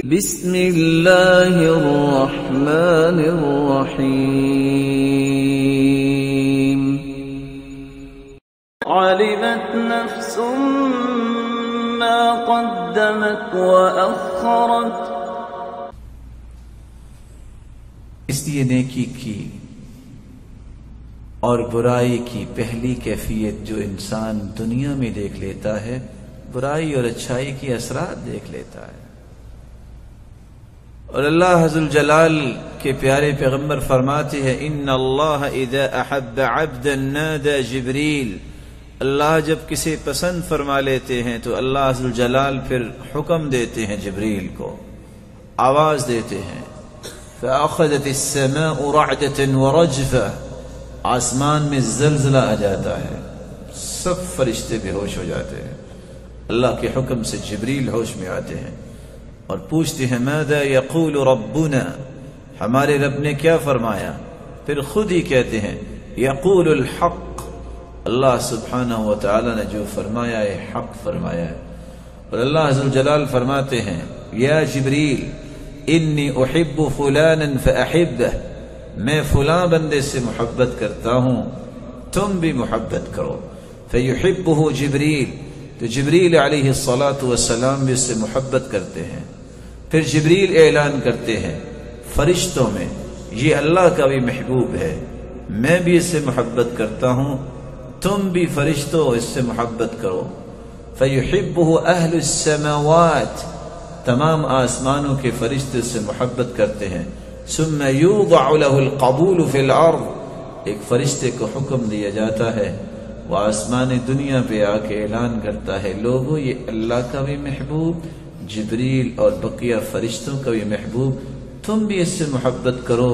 بسم اللہ الرحمن الرحیم علمت نفس ما قدمت وأخرت. اس لیے نیکی کی اور برائی کی پہلی کیفیت جو انسان دنیا میں دیکھ لیتا ہے، برائی اور اچھائی کی اثرات دیکھ لیتا ہے. اور اللہ عز الجلال کے پیارے پیغمبر فرماتے ہیں ان اللہ اذا احب عبدا نادى جبریل. اللہ جب کسی پسند فرما لیتے ہیں تو اللہ عز الجلال پھر حکم دیتے ہیں جبریل کو، آواز دیتے ہیں. فأخذت السماء رعدة ورجفة. آسمان میں زلزلہ آ جاتا ہے، سب فرشتے بے ہوش ہو جاتے ہیں. اللہ کے حکم سے جبریل ہوش میں آتے ہیں اور پوچھتے ہیں ماذا یقول ربنا، ہمارے رب نے کیا فرمایا؟ پھر خود ہی کہتے ہیں یقول الحق، اللہ سبحانہ و تعالی نے جو فرمایا ہے حق فرمایا ہے. اور اللہ عز الجلال فرماتے ہیں یا جبریل انی احب فلانا فاحبہ، میں فلاں بندے سے محبت کرتا ہوں، تم بھی محبت کرو. فیحبہ جبریل، تو جبریل علیہ الصلاۃ بھی اس سے محبت کرتے ہیں. پھر جبریل اعلان کرتے ہیں فرشتوں میں یہ اللہ کا بھی محبوب ہے، میں بھی اس سے محبت کرتا ہوں، تم بھی فرشتوں اس سے محبت کرو. فیحبہ اہل السماوات، تمام آسمانوں کے فرشتے اس سے محبت کرتے ہیں. ثم یوضع له القبول فی الارض، ایک فرشتے کو حکم دیا جاتا ہے، وہ آسمان دنیا پہ آ کے اعلان کرتا ہے لوگوں یہ اللہ کا بھی محبوب، جبریل اور بقیہ فرشتوں کا بھی محبوب، تم بھی اس سے محبت کرو.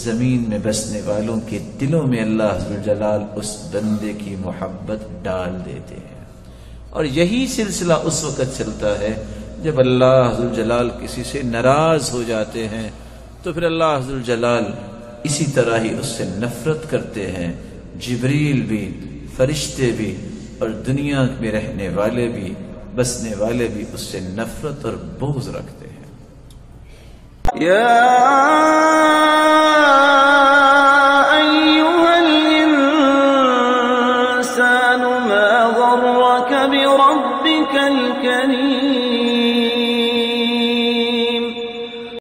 زمین میں بسنے والوں کے دلوں میں اللہ عز وجل اس بندے کی محبت ڈال دیتے ہیں. اور یہی سلسلہ اس وقت چلتا ہے جب اللہ عز وجل کسی سے ناراض ہو جاتے ہیں تو پھر اللہ عز وجل اسی طرح ہی اس سے نفرت کرتے ہیں. جبریل بھی، فرشتے بھی، اور دنیا میں رہنے والے بھی، بسنے والے بھی اس سے نفرت اور بغض رکھتے ہیں. یا ایھا الانسان ما غرک بربک الکریم.